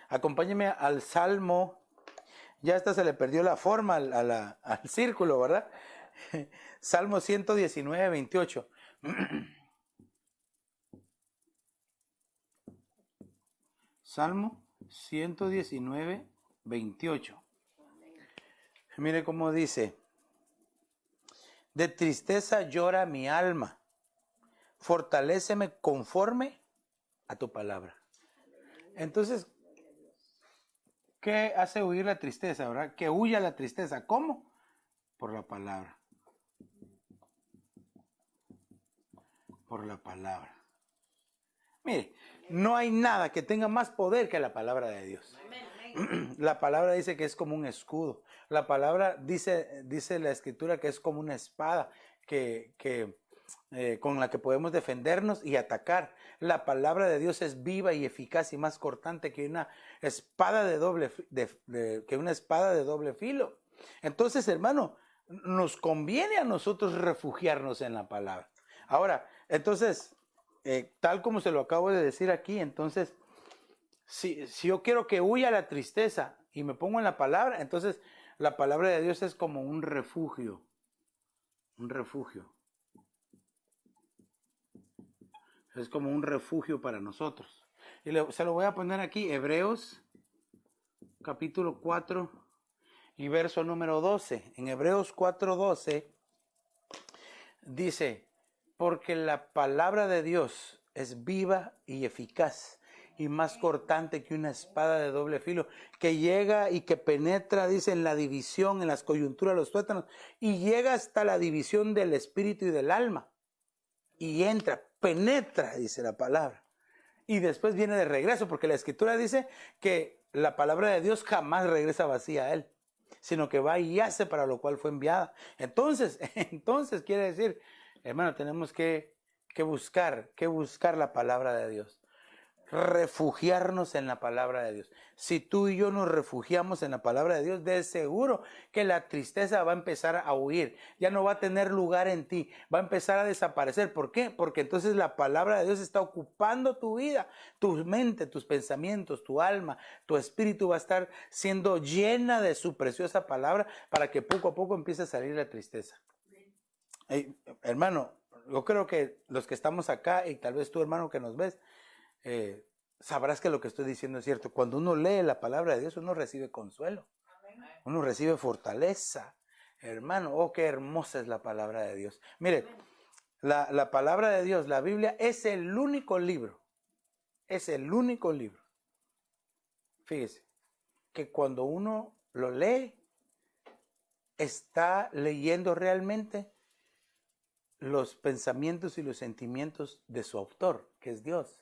Acompáñeme al Salmo. Ya esta se le perdió la forma al círculo, ¿verdad? Salmo 119, 28. Salmo 119, 28. Mire cómo dice. De tristeza llora mi alma. Fortaléceme conforme a tu palabra. Entonces, ¿qué hace huir la tristeza, verdad? Que huya la tristeza. ¿Cómo? Por la palabra. Por la palabra. Mire, no hay nada que tenga más poder que la palabra de Dios. La palabra dice que es como un escudo. La palabra dice la Escritura que es como una espada que con la que podemos defendernos y atacar. La palabra de Dios es viva y eficaz y más cortante que una espada que una espada de doble filo. Entonces, hermano, nos conviene a nosotros refugiarnos en la palabra. Ahora, entonces, tal como se lo acabo de decir aquí, entonces, si yo quiero que huya la tristeza y me pongo en la palabra, entonces la palabra de Dios es como un refugio. Un refugio. Es como un refugio para nosotros. Y se lo voy a poner aquí, Hebreos, capítulo 4 y verso número 12. En Hebreos 4:12 dice, porque la palabra de Dios es viva y eficaz y más cortante que una espada de doble filo, que llega y que penetra, dice, en la división, en las coyunturas, los tuétanos, y llega hasta la división del espíritu y del alma. Y entra, penetra, dice la palabra. Y después viene de regreso, porque la escritura dice que la palabra de Dios jamás regresa vacía a él, sino que va y hace para lo cual fue enviada. Entonces quiere decir, hermano, tenemos que buscar la palabra de Dios. Refugiarnos en la palabra de Dios. Si tú y yo nos refugiamos en la palabra de Dios, de seguro que la tristeza va a empezar a huir, ya no va a tener lugar en ti, va a empezar a desaparecer. ¿Por qué? Porque entonces la palabra de Dios está ocupando tu vida, tu mente, tus pensamientos, tu alma, tu espíritu va a estar siendo llena de su preciosa palabra para que poco a poco empiece a salir la tristeza. Hermano, yo creo que los que estamos acá y tal vez tú, hermano, que nos ves, sabrás que lo que estoy diciendo es cierto. Cuando uno lee la palabra de Dios, uno recibe consuelo, uno recibe fortaleza. Hermano, oh, qué hermosa es la palabra de Dios. Mire, la palabra de Dios, la Biblia, es el único libro, fíjese, que cuando uno lo lee, está leyendo realmente los pensamientos y los sentimientos de su autor, que es Dios.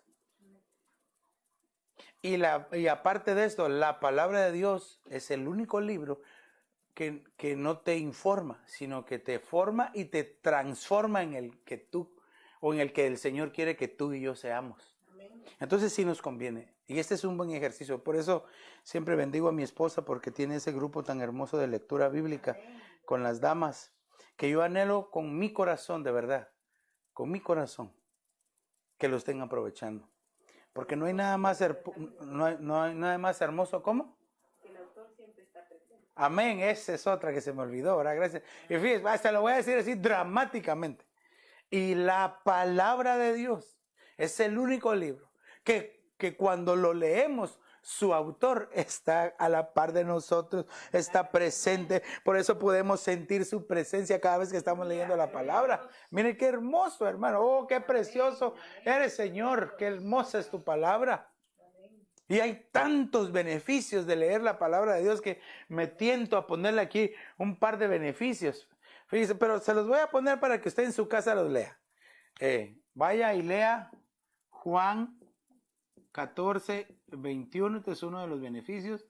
Y aparte de esto, la palabra de Dios es el único libro que no te informa, sino que te forma y te transforma en el que tú, o en el que el Señor quiere que tú y yo seamos. Entonces sí nos conviene. Y este es un buen ejercicio. Por eso siempre bendigo a mi esposa, porque tiene ese grupo tan hermoso de lectura bíblica con las damas, que yo anhelo con mi corazón, de verdad, con mi corazón, que lo estén aprovechando. Porque no hay nada más, no hay nada más hermoso. ¿Cómo? Que el autor siempre está presente. Amén, esa es otra que se me olvidó, ¿verdad? Gracias. Y fíjense, hasta lo voy a decir así dramáticamente. Y la palabra de Dios es el único libro que cuando lo leemos, su autor está a la par de nosotros, está presente. Por eso podemos sentir su presencia cada vez que estamos leyendo la palabra. Miren qué hermoso, hermano. Oh, qué precioso eres, Señor. Qué hermosa es tu palabra. Y hay tantos beneficios de leer la palabra de Dios que me tiento a ponerle aquí un par de beneficios. Fíjense, pero se los voy a poner para que usted en su casa los lea. Vaya y lea Juan 14:21, este es uno de los beneficios,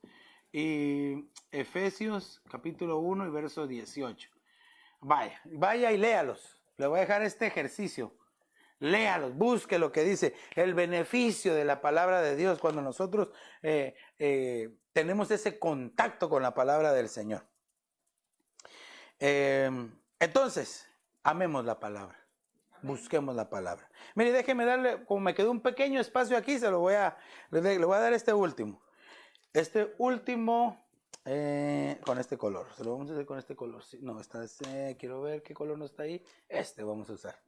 y Efesios capítulo 1 y verso 18. Vaya y léalos. Le voy a dejar este ejercicio. Léalos, busque lo que dice el beneficio de la palabra de Dios cuando nosotros tenemos ese contacto con la palabra del Señor. Entonces, amemos la palabra. Busquemos la palabra. Mire, déjeme darle, como me quedó un pequeño espacio aquí, le voy a dar este último. Este último con este color. Se lo vamos a hacer con este color. No, quiero ver qué color no está ahí. Este vamos a usar.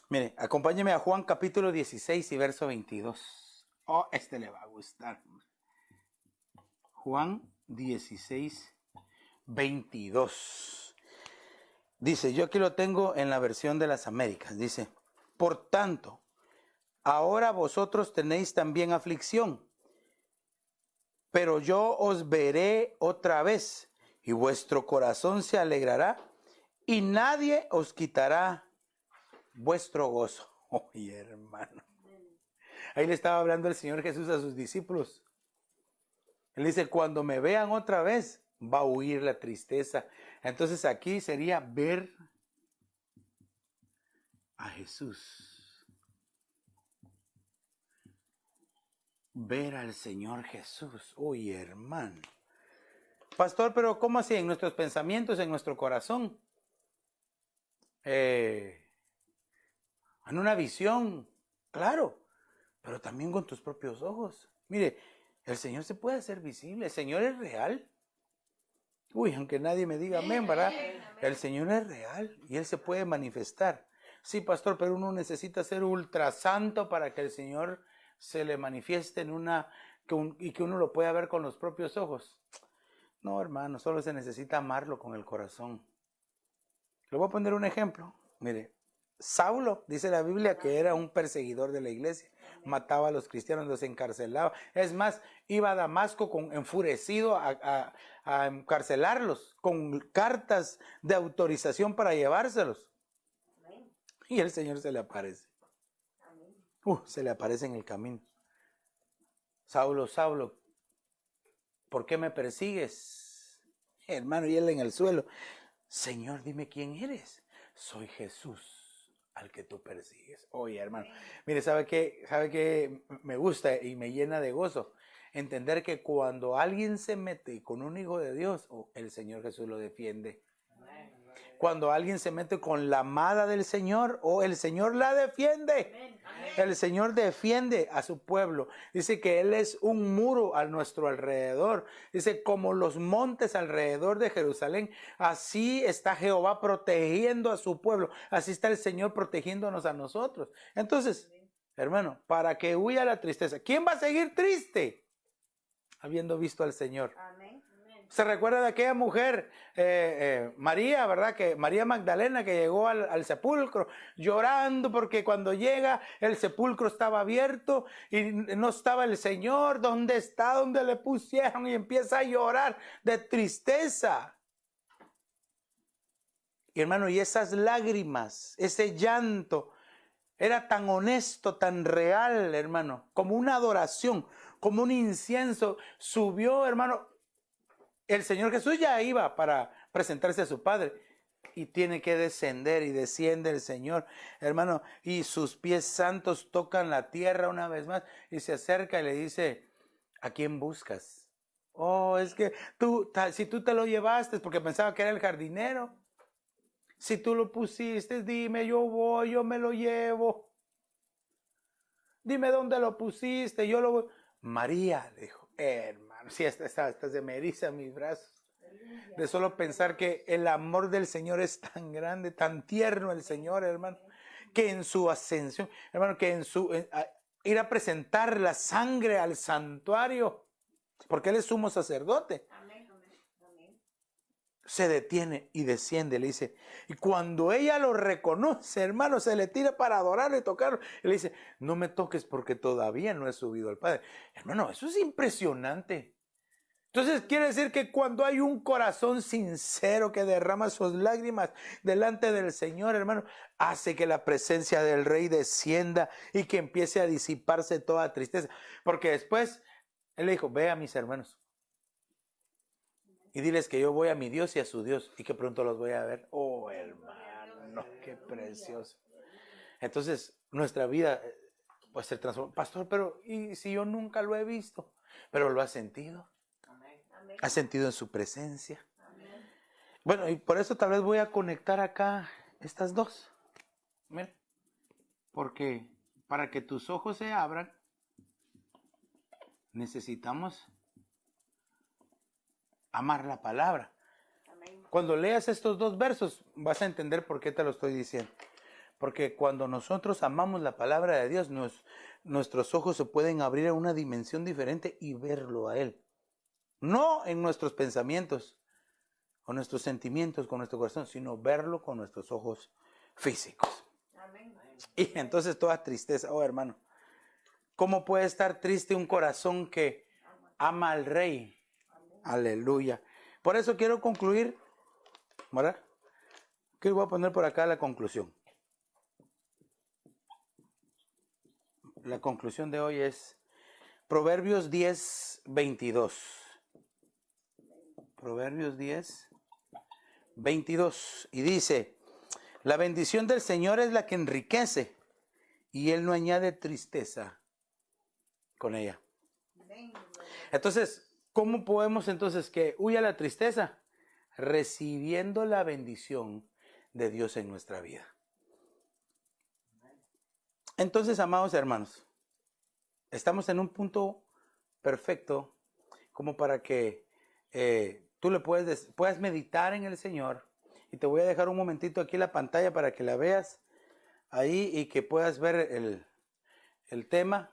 Mire, acompáñeme a Juan capítulo 16 y verso 22. Oh, este le va a gustar. Juan 16, 22. Dice, yo aquí lo tengo en la versión de las Américas. Dice, por tanto, ahora vosotros tenéis también aflicción, pero yo os veré otra vez, y vuestro corazón se alegrará, y nadie os quitará vuestro gozo. Oye, hermano. Ahí le estaba hablando el Señor Jesús a sus discípulos. Él dice, cuando me vean otra vez, va a huir la tristeza. Entonces aquí sería ver a Jesús. Ver al Señor Jesús. Uy, hermano. Pastor, pero ¿cómo así? En nuestros pensamientos, en nuestro corazón. En una visión, claro, pero también con tus propios ojos. Mire, el Señor se puede hacer visible, el Señor es real. Uy, aunque nadie me diga amén, ¿verdad? El Señor es real y Él se puede manifestar. Sí, pastor, pero uno necesita ser ultra santo para que el Señor se le manifieste y que uno lo pueda ver con los propios ojos. No, hermano, solo se necesita amarlo con el corazón. Le voy a poner un ejemplo. Mire, Saulo, dice la Biblia, que era un perseguidor de la iglesia. Mataba a los cristianos, los encarcelaba. Es más, iba a Damasco enfurecido a encarcelarlos, con cartas de autorización para llevárselos. Y el Señor se le aparece. Se le aparece en el camino. Saulo, Saulo, ¿por qué me persigues? Hermano, y él en el suelo. Señor, dime quién eres. Soy Jesús, al que tú persigues. Oye, hermano, mire, ¿sabe qué me gusta y me llena de gozo? Entender que cuando alguien se mete con un hijo de Dios, el Señor Jesús lo defiende. Cuando alguien se mete con la amada del Señor, el Señor la defiende. El Señor defiende a su pueblo. Dice que Él es un muro a nuestro alrededor. Dice, como los montes alrededor de Jerusalén, así está Jehová protegiendo a su pueblo. Así está el Señor protegiéndonos a nosotros. Entonces, hermano, para que huya la tristeza. ¿Quién va a seguir triste? Habiendo visto al Señor. Amén. Se recuerda de aquella mujer, María, ¿verdad? Que María Magdalena, que llegó al sepulcro llorando porque cuando llega el sepulcro estaba abierto y no estaba el Señor. ¿Dónde está? ¿Dónde le pusieron? Y empieza a llorar de tristeza. Y hermano, y esas lágrimas, ese llanto, era tan honesto, tan real, hermano, como una adoración, como un incienso. Subió, hermano. El Señor Jesús ya iba para presentarse a su Padre y tiene que descender y desciende el Señor, hermano, y sus pies santos tocan la tierra una vez más y se acerca y le dice, ¿a quién buscas? Es que si tú te lo llevaste, porque pensaba que era el jardinero, si tú lo pusiste, dime, yo voy, yo me lo llevo. Dime dónde lo pusiste, yo lo voy. María, le dijo, hermano, sí, hasta se me erizan mis brazos. De solo pensar que el amor del Señor es tan grande, tan tierno el Señor, hermano, que en su ascensión, hermano, que ir a presentar la sangre al santuario, porque Él es sumo sacerdote. Se detiene y desciende, le dice, y cuando ella lo reconoce, hermano, se le tira para adorarlo y tocarlo, y le dice, no me toques porque todavía no he subido al Padre. Hermano, eso es impresionante. Entonces quiere decir que cuando hay un corazón sincero que derrama sus lágrimas delante del Señor, hermano, hace que la presencia del Rey descienda y que empiece a disiparse toda tristeza. Porque después, Él le dijo, ve a mis hermanos y diles que yo voy a mi Dios y a su Dios y que pronto los voy a ver. Oh, hermano, qué precioso. Entonces, nuestra vida puede ser transformada. Pastor, pero ¿y si yo nunca lo he visto? Pero lo has sentido. ¿Has sentido en su presencia? Bueno, y por eso tal vez voy a conectar acá estas dos. Mira, porque para que tus ojos se abran, necesitamos amar la palabra. Cuando leas estos dos versos, vas a entender por qué te lo estoy diciendo. Porque cuando nosotros amamos la palabra de Dios, nuestros ojos se pueden abrir a una dimensión diferente y verlo a Él. No en nuestros pensamientos, con nuestros sentimientos, con nuestro corazón, sino verlo con nuestros ojos físicos. Amén. Y entonces toda tristeza, hermano, ¿cómo puede estar triste un corazón que ama al Rey? Aleluya. Por eso quiero concluir, ¿verdad? Que voy a poner por acá la conclusión. La conclusión de hoy es Proverbios 10:22. Proverbios 10:22. Y dice, La bendición del Señor es la que enriquece y Él no añade tristeza con ella. Amén. Entonces, ¿cómo podemos entonces que huya la tristeza? Recibiendo la bendición de Dios en nuestra vida. Entonces, amados hermanos, estamos en un punto perfecto como para que tú puedas meditar en el Señor. Y te voy a dejar un momentito aquí la pantalla para que la veas ahí y que puedas ver el tema.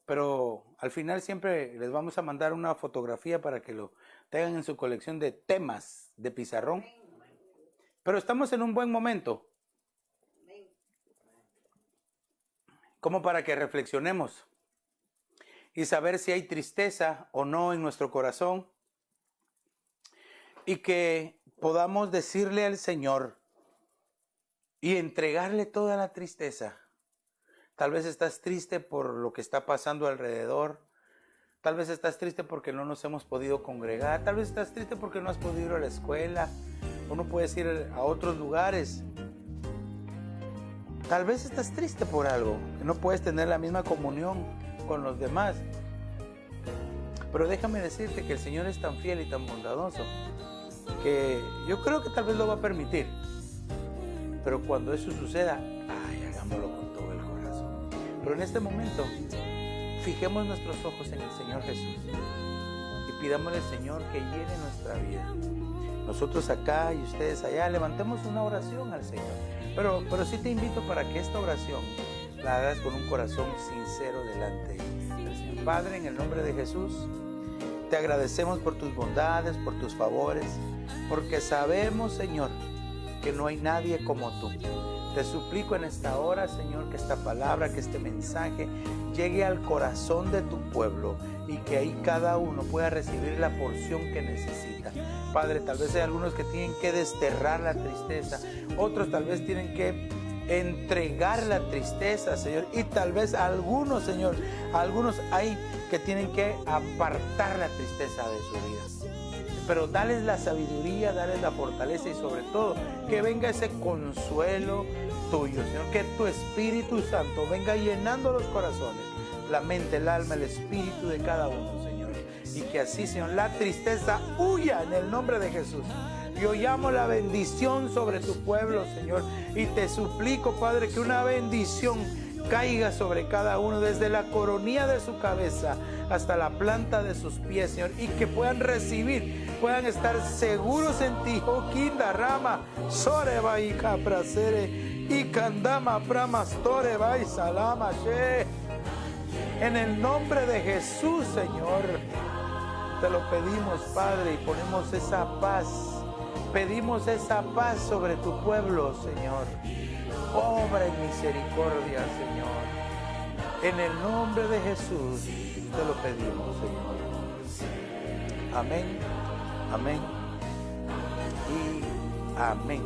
Pero al final siempre les vamos a mandar una fotografía para que lo tengan en su colección de temas de pizarrón. Pero estamos en un buen momento como para que reflexionemos y saber si hay tristeza o no en nuestro corazón y que podamos decirle al Señor y entregarle toda la tristeza. Tal vez estás triste por lo que está pasando alrededor. Tal vez estás triste porque no nos hemos podido congregar. Tal vez estás triste porque no has podido ir a la escuela o no puedes ir a otros lugares. Tal vez estás triste por algo, que no puedes tener la misma comunión con los demás. Pero déjame decirte que el Señor es tan fiel y tan bondadoso que yo creo que tal vez lo va a permitir. Pero cuando eso suceda, hagámoslo con todo el corazón. Pero en este momento, fijemos nuestros ojos en el Señor Jesús y pidámosle al Señor que llene nuestra vida. Nosotros acá y ustedes allá, levantemos una oración al Señor. Pero sí te invito para que esta oración la hagas con un corazón sincero delante del Señor. Padre, en el nombre de Jesús, te agradecemos por tus bondades, por tus favores, porque sabemos, Señor, que no hay nadie como tú. Te suplico en esta hora, Señor, que esta palabra, que este mensaje llegue al corazón de tu pueblo y que ahí cada uno pueda recibir la porción que necesita. Padre, tal vez hay algunos que tienen que desterrar la tristeza, otros tal vez tienen que entregar la tristeza, Señor, y tal vez algunos, Señor, algunos hay que tienen que apartar la tristeza de su vida. Pero dales la sabiduría, dales la fortaleza y sobre todo que venga ese consuelo tuyo, Señor, que tu Espíritu Santo venga llenando los corazones, la mente, el alma, el espíritu de cada uno, Señor, y que así, Señor, la tristeza huya en el nombre de Jesús. Yo llamo la bendición sobre tu pueblo, Señor, y te suplico, Padre, que una bendición caiga sobre cada uno, desde la coronilla de su cabeza hasta la planta de sus pies, Señor, y que puedan recibir, puedan estar seguros en ti. Oh, Kinda Rama, Soreba y Capracere, y Kandama Pramastore, Vai Salama, She. En el nombre de Jesús, Señor, te lo pedimos, Padre, y ponemos esa paz. Pedimos esa paz sobre tu pueblo, Señor. Obra en misericordia, Señor. En el nombre de Jesús te lo pedimos, Señor. Amén, amén y amén.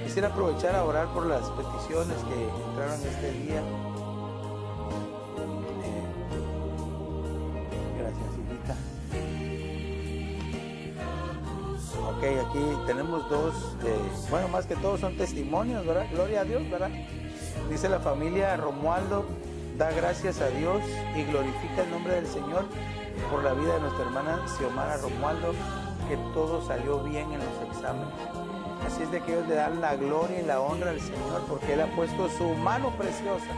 Quisiera aprovechar a orar por las peticiones que entraron este día. Gracias, hijita. Ok, aquí tenemos dos, bueno, más que todos son testimonios, ¿verdad? Gloria a Dios, ¿verdad? Dice la familia Romualdo, da gracias a Dios y glorifica el nombre del Señor por la vida de nuestra hermana Xiomara Romualdo, que todo salió bien en los exámenes. Así es de que ellos le dan la gloria y la honra al Señor porque Él ha puesto su mano preciosa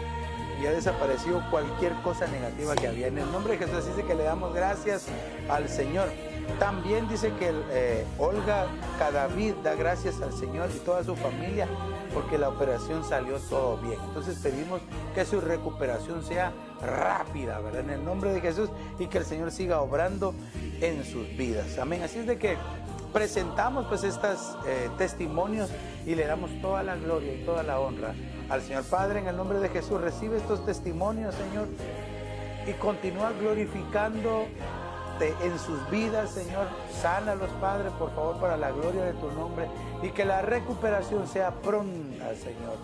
y ha desaparecido cualquier cosa negativa que había. En el nombre de Jesús, así es de que le damos gracias al Señor. También dice que Olga Cadavid da gracias al Señor y toda su familia porque la operación salió todo bien. Entonces pedimos que su recuperación sea rápida, ¿verdad? En el nombre de Jesús, y que el Señor siga obrando en sus vidas. Amén. Así es de que presentamos pues estos testimonios y le damos toda la gloria y toda la honra al Señor. Padre, en el nombre de Jesús, recibe estos testimonios, Señor, y continúa glorificando en sus vidas, Señor. Sánalos, Padre, por favor, para la gloria de tu nombre, y que la recuperación sea pronta, Señor.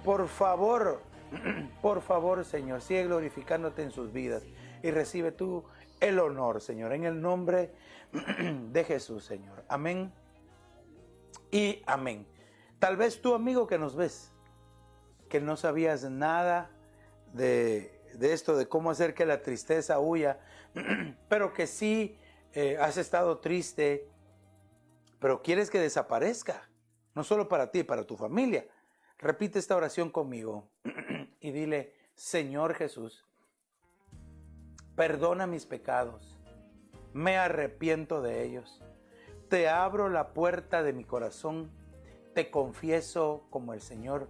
Por favor, Señor, sigue glorificándote en sus vidas y recibe tú el honor, Señor, en el nombre de Jesús, Señor. Amén y amén. Tal vez tú, amigo, que nos ves, que no sabías nada de esto, de cómo hacer que la tristeza huya, pero que sí has estado triste, pero quieres que desaparezca, no solo para ti, para tu familia. Repite esta oración conmigo y dile: Señor Jesús, perdona mis pecados, me arrepiento de ellos, te abro la puerta de mi corazón, te confieso como el Señor,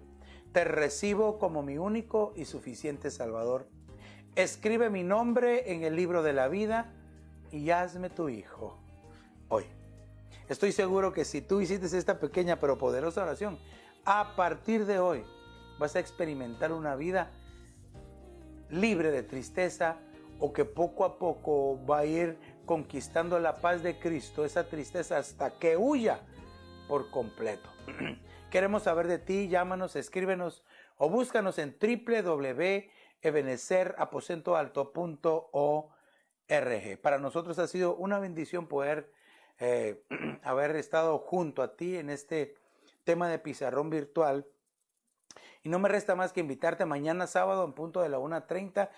te recibo como mi único y suficiente Salvador. Escribe mi nombre en el libro de la vida y hazme tu hijo hoy. Estoy seguro que si tú hiciste esta pequeña pero poderosa oración, a partir de hoy vas a experimentar una vida libre de tristeza, o que poco a poco va a ir conquistando la paz de Cristo, esa tristeza, hasta que huya por completo. Queremos saber de ti. Llámanos, escríbenos o búscanos en www.ebenezeraposentoalto.org. Para nosotros ha sido una bendición poder haber estado junto a ti en este tema de pizarrón virtual. Y no me resta más que invitarte mañana sábado en punto de la 1:30.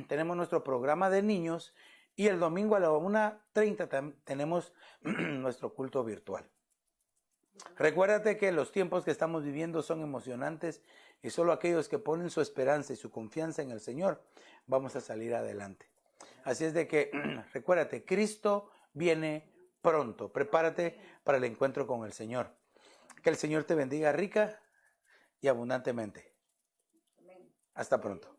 Tenemos nuestro programa de niños, y el domingo a la 1:30 tenemos nuestro culto virtual. Recuérdate que los tiempos que estamos viviendo son emocionantes, y solo aquellos que ponen su esperanza y su confianza en el Señor vamos a salir adelante. Así es de que recuérdate, Cristo viene pronto. Prepárate para el encuentro con el Señor. Que el Señor te bendiga rica y abundantemente. Amén. Hasta pronto.